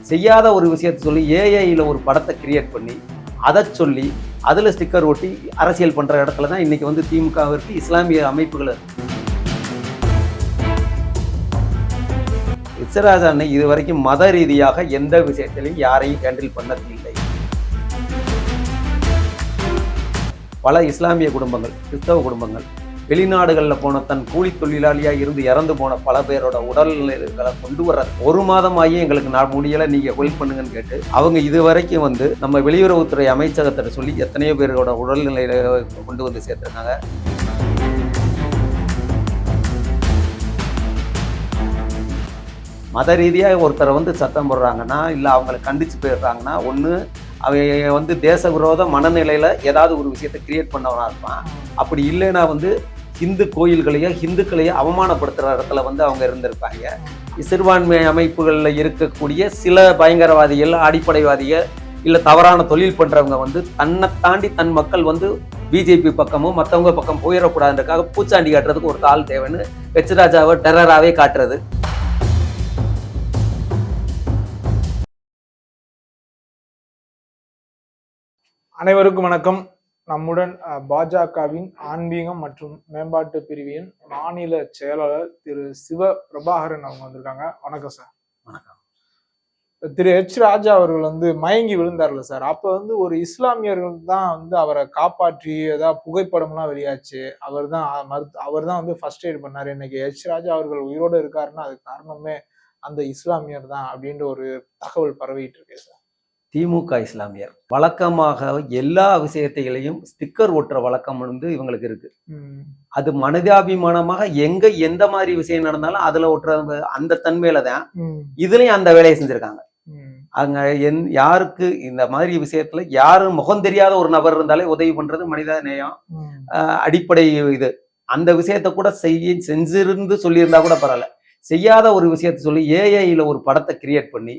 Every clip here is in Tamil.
செய்யாத ஒரு விஷயத்தை சொல்லி ஏஐயில் ஒரு படத்தை கிரியேட் பண்ணி அதை சொல்லி அதில் ஸ்டிக்கர் ஒட்டி அரசியல் பண்ணுற இடத்துல தான் இன்றைக்கி வந்து திமுகவிற்கு இஸ்லாமிய அமைப்புகள் இருக்கு. இச்சராஜா அன்னை இது வரைக்கும் மத ரீதியாக எந்த விஷயத்திலையும் யாரையும் ஹேண்டில் பண்ணதில்லை. பல இஸ்லாமிய குடும்பங்கள், கிறிஸ்தவ குடும்பங்கள் வெளிநாடுகளில் போன தன் கூலி தொழிலாளியாக இருந்து இறந்து போன பல பேரோட உடல்நிலைகளை கொண்டு வர ஒரு மாதமாகி எங்களுக்கு நான் முடியலை, நீங்கள் ஹெல்ப் பண்ணுங்கன்னு கேட்டு அவங்க இது வரைக்கும் வந்து நம்ம வெளியுறவுத்துறை அமைச்சகத்தை சொல்லி எத்தனையோ பேரோட உடல்நிலையில கொண்டு வந்து சேர்த்துருக்காங்க. மத ரீதியாக ஒருத்தரை வந்து சத்தம் போடுறாங்கன்னா, இல்லை அவங்களை கண்டித்து போயிடுறாங்கன்னா, ஒன்று அவங்க வந்து தேச விரோத மனநிலையில் ஏதாவது ஒரு விஷயத்தை கிரியேட் பண்ணவனாக இருப்பான். அப்படி இல்லைன்னா வந்து ஹிந்து கோயில்களையோ ஹிந்துக்களையோ அவமானப்படுத்துகிற இடத்துல வந்து அவங்க இருந்திருப்பாங்க. சிறுபான்மை அமைப்புகளில் இருக்கக்கூடிய சில பயங்கரவாதிகள், அடிப்படைவாதிகள், இல்லை தவறான தொழில் பண்ணுறவங்க வந்து தன்னை தாண்டி தன் மக்கள் வந்து பிஜேபி பக்கமும் மற்றவங்க பக்கம் போயிடக்கூடாதுன்றதுக்காக பூச்சாண்டி காட்டுறதுக்கு ஒரு ஆள் தேவைன்னு எச்ராஜாவை டெரராகவே காட்டுறது. அனைவருக்கும் வணக்கம். நம்முடன் பாஜகவின் ஆன்மீகம் மற்றும் மேம்பாட்டு பிரிவின் மாநில செயலாளர் திரு சிவ பிரபாகரன் அவங்க வந்திருக்காங்க. வணக்கம் சார். வணக்கம். திரு எச் ராஜா அவர்கள் வந்து மயங்கி விழுந்தார்ல சார், அப்ப வந்து ஒரு இஸ்லாமியர்கள் தான் வந்து அவரை காப்பாற்றி ஏதாவது புகைப்படம்லாம் வெளியாச்சு. அவர் தான் வந்து ஃபர்ஸ்ட் எய்ட் பண்ணாரு. இன்னைக்கு எச் ராஜா அவர்கள் உயிரோடு இருக்காருன்னா அதுக்கு காரணமே அந்த இஸ்லாமியர் தான் அப்படின்ற ஒரு தகவல் பரவிட்டு இருக்கு சார். திமுக இஸ்லாமியர் வழக்கமாக எல்லா விஷயத்தைகளையும் ஸ்டிக்கர் ஒட்டுற வழக்கம் வந்து இவங்களுக்கு இருக்கு. அது மனிதாபிமானமாக எங்க எந்த மாதிரி விஷயம் நடந்தாலும் அதுல ஒட்டுற அந்த தன்மையில தான் இதுலயும் அந்த வேலையை செஞ்சிருக்காங்க. அங்க யாருக்கு இந்த மாதிரி விஷயத்துல யாரும் முகம் தெரியாத ஒரு நபர் இருந்தாலே உதவி பண்றது மனித நேயம் அடிப்படை. இது அந்த விஷயத்த கூட செஞ்சிருந்து சொல்லியிருந்தா கூட பரவாயில்ல. செய்யாத ஒரு விஷயத்த சொல்லி ஏஐயில் ஒரு படத்தை கிரியேட் பண்ணி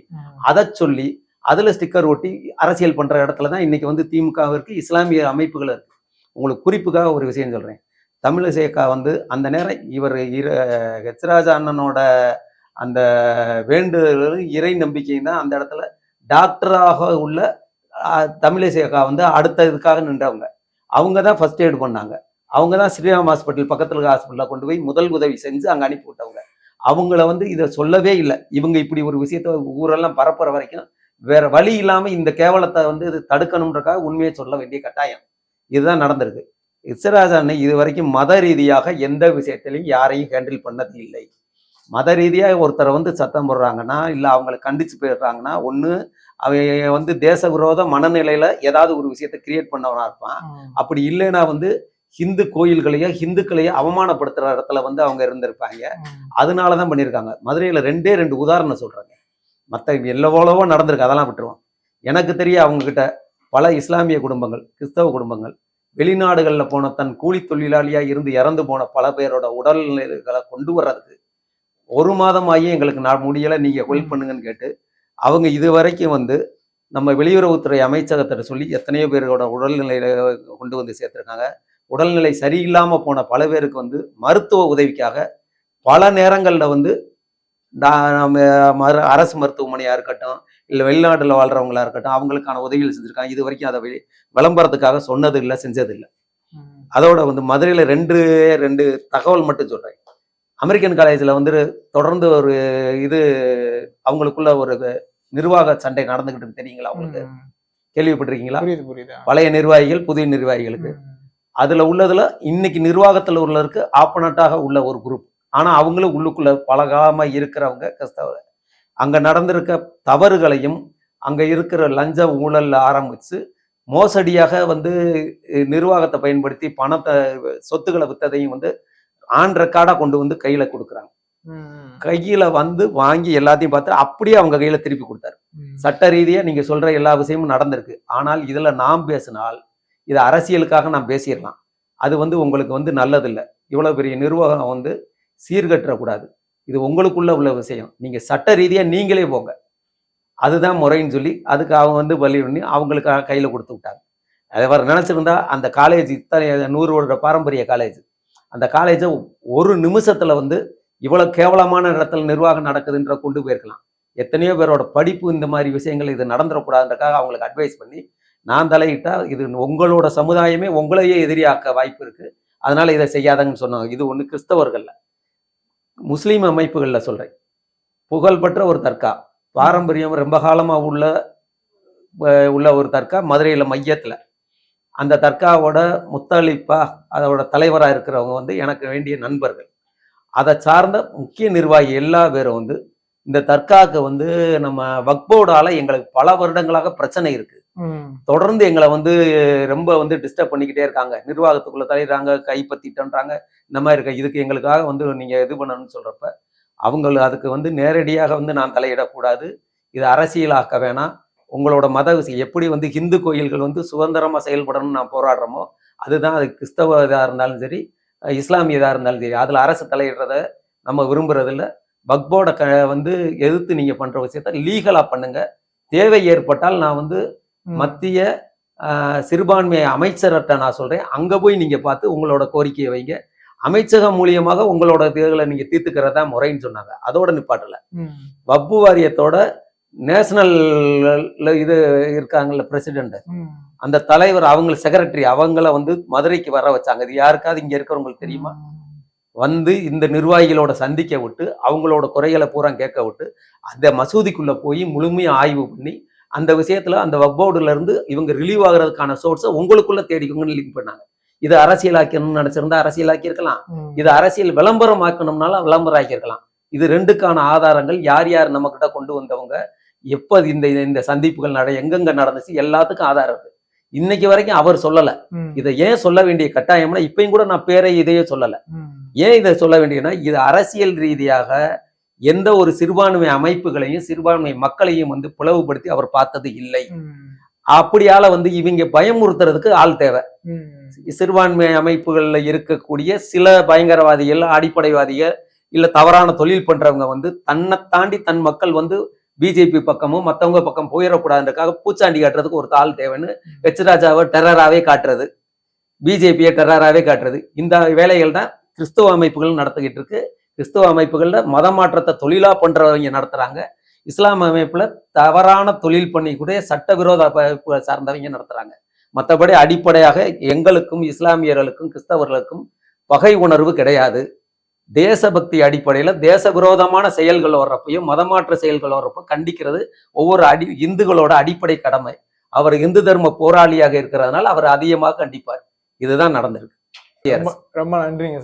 அதை சொல்லி அதில் ஸ்டிக்கர் ஒட்டி அரசியல் பண்ணுற இடத்துல தான் இன்றைக்கி வந்து திமுகவிற்கு இஸ்லாமிய அமைப்புகள் இருக்குது. உங்களுக்கு குறிப்புக்காக ஒரு விஷயம் சொல்கிறேன். தமிழிசைக்கா வந்து அந்த நேரம் இவர் எச்ராஜா அண்ணனோட அந்த வேண்டுதலும் இறை நம்பிக்கையும் தான் அந்த இடத்துல டாக்டராக உள்ள தமிழிசைக்கா வந்து அடுத்த இதுக்காக நின்றவங்க. அவங்க தான் ஃபர்ஸ்ட் எய்ட் பண்ணாங்க. அவங்க தான் ஸ்ரீராம் ஹாஸ்பிட்டல் பக்கத்தில் இருக்க ஹாஸ்பிட்டலில் கொண்டு போய் முதல் உதவி செஞ்சு அங்கே அனுப்பி விட்டவங்க. அவங்கள வந்து இதை சொல்லவே இல்லை. இவங்க இப்படி ஒரு விஷயத்த ஊரெல்லாம் பரப்புற வரைக்கும் வேற வழி இல்லாம இந்த கேவலத்தை வந்து இது தடுக்கணும்ன்றக்காக உண்மையை சொல்ல வேண்டிய கட்டாயம் இதுதான் நடந்திருக்கு. இச்சராஜா அன்னை இது வரைக்கும் மத ரீதியாக எந்த விஷயத்திலையும் யாரையும் ஹேண்டில் பண்ணது இல்லை. மத ரீதியாக ஒருத்தரை வந்து சத்தம் போடுறாங்கன்னா, இல்லை அவங்களை கண்டிச்சு போயிடுறாங்கன்னா, ஒன்று அவங்க வந்து தேச விரோத மனநிலையில ஏதாவது ஒரு விஷயத்தை கிரியேட் பண்ணவனா இருப்பான். அப்படி இல்லைன்னா வந்து ஹிந்து கோயில்களையோ ஹிந்துக்களையோ அவமானப்படுத்துற இடத்துல வந்து அவங்க இருந்திருப்பாங்க. அதனாலதான் பண்ணியிருக்காங்க. மதுரையில 2 உதாரணம் சொல்றாங்க. மற்ற எவ்வளவோ நடந்திருக்கு, அதெல்லாம் விட்டுருவோம். எனக்கு தெரிய அவங்கக்கிட்ட பல இஸ்லாமிய குடும்பங்கள், கிறிஸ்தவ குடும்பங்கள் வெளிநாடுகளில் போன தன் கூலி தொழிலாளியாக இருந்து இறந்து போன பல பேரோட உடல்நிலைகளை கொண்டு வர்றதுக்கு ஒரு மாதமாகி எங்களுக்கு நான் முடியலை, நீங்கள் ஹெல்ப் பண்ணுங்கன்னு கேட்டு அவங்க இது வரைக்கும் வந்து நம்ம வெளியுறவுத்துறை அமைச்சகத்தை சொல்லி எத்தனையோ பேரோட உடல்நிலையில கொண்டு வந்து சேர்த்துருக்காங்க. உடல்நிலை சரியில்லாமல் போன பல பேருக்கு வந்து மருத்துவ உதவிக்காக பல நேரங்களில் வந்து அரசு மருத்துவமனையா இருக்கட்டும், இல்லை வெளிநாட்டில் வாழ்றவங்களா இருக்கட்டும், அவங்களுக்கான உதவிகள் செஞ்சிருக்காங்க. இது வரைக்கும் அதை விளம்பரத்துக்காக சொன்னது இல்லை, செஞ்சது இல்லை. அதோட வந்து மதுரையில 2 தகவல் மட்டும் சொல்றேன். அமெரிக்கன் காலேஜில் வந்து தொடர்ந்து ஒரு இது அவங்களுக்குள்ள ஒரு நிர்வாக சண்டை நடந்துகிட்டு தெரியுங்களா உங்களுக்கு? கேள்விப்பட்டிருக்கீங்களா? பழைய நிர்வாகிகள் புதிய நிர்வாகிகளுக்கு அதுல உள்ளதுல இன்னைக்கு நிர்வாகத்தில் உள்ளவருக்கு ஆப்பனட்டாக உள்ள ஒரு குரூப். ஆனா அவங்களும் உள்ளுக்குள்ள பழகாம இருக்கிறவங்க கிறிஸ்தவ. அங்க நடந்திருக்க தவறுகளையும் அங்க இருக்கிற லஞ்ச ஊழல் ஆரம்பிச்சு மோசடியாக வந்து நிர்வாகத்தை பயன்படுத்தி பணத்தை சொத்துக்களை வித்ததையும் வந்து ஆன் ரெக்கார்டா கொண்டு வந்து கையில கொடுக்குறாங்க. கையில வந்து வாங்கி எல்லாத்தையும் பார்த்து அப்படியே அவங்க கையில திருப்பி கொடுத்தாரு. சட்ட ரீதியா நீங்க சொல்ற எல்லா விஷயமும் நடந்திருக்கு. ஆனால் இதுல நாம் பேசினால் இது அரசியலுக்காக நாம் பேசிடலாம். அது வந்து உங்களுக்கு வந்து நல்லதில்லை. இவ்வளவு பெரிய நிர்வாகம் வந்து சீர்கற்றக்கூடாது. இது உங்களுக்குள்ள உள்ள விஷயம். நீங்க சட்ட ரீதியா நீங்களே போங்க, அதுதான் முறைன்னு சொல்லி அதுக்கு அவங்க வந்து பலி பண்ணி அவங்களுக்காக கையில கொடுத்து விட்டாங்க. அதை நினைச்சிருந்தா அந்த காலேஜ் இத்தனை 100 வருட பாரம்பரிய காலேஜ், அந்த காலேஜை ஒரு நிமிஷத்துல வந்து இவ்வளவு கேவலமான இடத்துல நிர்வாகம் நடக்குதுன்ற கொண்டு போயிருக்கலாம். எத்தனையோ பேரோட படிப்பு இந்த மாதிரி விஷயங்கள் இது நடந்துடக்கூடாதுன்றக்காக அவங்களுக்கு அட்வைஸ் பண்ணி நான் தலையிட்டா இது உங்களோட சமுதாயமே உங்களையே எதிரியாக்க வாய்ப்பு இருக்கு, அதனால இதை செய்யாதங்கன்னு சொன்னாங்க. இது ஒண்ணு கிறிஸ்தவர்கள்ல. முஸ்லீம் அமைப்புகள்ல சொல்றேன். புகழ்பெற்ற ஒரு தர்கா, பாரம்பரியம் ரொம்ப காலமா உள்ள ஒரு தர்கா மதுரையில மையத்துல. அந்த தர்காவோட முத்தாலிப்பா அதோட தலைவராக இருக்கிறவங்க வந்து எனக்கு வேண்டிய நண்பர்கள். அதை சார்ந்த முக்கிய நிர்வாகி எல்லா பேரும் வந்து இந்த தர்காவுக்கு வந்து நம்ம வக்போர்டால எங்களுக்கு பல வருடங்களாக பிரச்சனை இருக்கு. தொடர்ந்து எங்களை வந்து ரொம்ப வந்து டிஸ்டர்ப் பண்ணிக்கிட்டே இருக்காங்க. நிர்வாகத்துக்குள்ள தலையிறாங்க, கைப்பற்றிட்டோன்றாங்க, இந்த மாதிரி இருக்க. இதுக்கு எங்களுக்காக வந்து நீங்க இது பண்ணணும்னு சொல்றப்ப அவங்க அதுக்கு வந்து நேரடியாக வந்து நான் தலையிடக்கூடாது, இது அரசியலாக்க வேணாம், உங்களோட மத விஷயம் எப்படி வந்து ஹிந்து கோயில்கள் வந்து சுதந்திரமா செயல்படணும்னு நான் போராடுறோமோ அதுதான், அது கிறிஸ்தவ இதாக இருந்தாலும் சரி, இஸ்லாமிய இதாக இருந்தாலும் சரி, அதில் அரசு தலையிடுறத நம்ம விரும்புறதில்ல. வக்போர்டை வந்து எதிர்த்து நீங்க பண்ற விஷயத்த லீகலா பண்ணுங்க. தேவை ஏற்பட்டால் நான் வந்து மத்திய சிறுபான்மை அமைச்சர்கிட்ட நான் சொல்றேன், அங்க போய் நீங்க பார்த்து உங்களோட கோரிக்கையை வைங்க. அமைச்சகம் மூலியமாக உங்களோட தேர்தலை நீங்க தீர்த்துக்கிறதா முறைன்னு சொன்னாங்க. அதோட நிப்பாட்டல. வக்பு வாரியத்தோட நேஷனல் இது இருக்காங்கல்ல பிரசிடென்ட், அந்த தலைவர், அவங்க செக்ரட்டரி, அவங்கள வந்து மதுரைக்கு வர வச்சாங்க. இது யாருக்காவது இங்க இருக்கிறவங்களுக்கு தெரியுமா? வந்து இந்த நிர்வாகிகளோட சந்திக்க விட்டு அவங்களோட குறைகளை பூரா கேட்க விட்டு அந்த மசூதிக்குள்ள போய் முழுமையா ஆய்வு பண்ணி அந்த விஷயத்துல அந்த வக்போர்டுல இருந்து இவங்க ரிலீவ் ஆகுறதுக்கான சோர்ஸை உங்களுக்குள்ள தேடிக்கோங்கன்னு லிங்க் பண்ணாங்க. இது அரசியலாக்கணும்னு நினைச்சிருந்தா அரசியலாக்கி இருக்கலாம், இது அரசியல் விளம்பரமாக்கணும்னாலும் விளம்பரம் ஆக்கியிருக்கலாம். இது ரெண்டுக்கான ஆதாரங்கள் யார் யார் நம்ம கிட்ட கொண்டு வந்தவங்க, எப்ப இந்த சந்திப்புகள் எங்கெங்க நடந்துச்சு, எல்லாத்துக்கும் ஆதாரம் இருக்கு. இன்னைக்கு வரைக்கும் அவர் சொல்லல. இதை ஏன் சொல்ல வேண்டிய கட்டாயம்னா, இப்பயும் கூட நான் பேரை இதையே சொல்லல. ஏன் இதை சொல்ல வேண்டியதுன்னா, இது அரசியல் ரீதியாக எந்த ஒரு சிறுபான்மை அமைப்புகளையும் சிறுபான்மை மக்களையும் வந்து பிளவுபடுத்தி அவர் பார்த்தது இல்லை. அப்படியால வந்து இவங்க பயமுறுத்துறதுக்கு ஆள் தேவை. சிறுபான்மை அமைப்புகள்ல இருக்கக்கூடிய சில பயங்கரவாதிகள், அடிப்படைவாதிகள், இல்ல தவறான தொழில் பண்றவங்க வந்து தன்னை தாண்டி தன் மக்கள் வந்து பிஜேபி பக்கமும் மற்றவங்க பக்கம் போயிடக்கூடாதுன்றதுக்காக பூச்சாண்டி காட்டுறதுக்கு ஒரு ஆள் தேவைன்னு ஹெச் ராஜாவை டெரராகவே காட்டுறது, பிஜேபியை டெரராகவே காட்டுறது, இந்த வேலைகள் தான் கிறிஸ்தவ அமைப்புகள் நடத்திக்கிட்டு இருக்கு. கிறிஸ்தவ அமைப்புகள்ல மத மாற்றத்தை தொழிலா பண்றவங்க நடத்துறாங்க. இஸ்லாம் அமைப்புல தவறான தொழில் பண்ணிக்கூடிய சட்டவிரோத அமைப்புகளை சார்ந்தவங்க நடத்துறாங்க. மற்றபடி அடிப்படையாக எங்களுக்கும் இஸ்லாமியர்களுக்கும் கிறிஸ்தவர்களுக்கும் பகை உணர்வு கிடையாது. தேசபக்தி அடிப்படையில தேச விரோதமான செயல்கள் வர்றப்பையும் மதமாற்ற செயல்கள் வர்றப்போ கண்டிக்கிறது ஒவ்வொரு இந்துக்களோட அடிப்படை கடமை. அவர் இந்து தர்ம போராளியாக இருக்கிறதுனால அவர் அதிகமாக கண்டிப்பார். இதுதான் நடந்திருக்கு. ரொம்ப நன்றிங்க.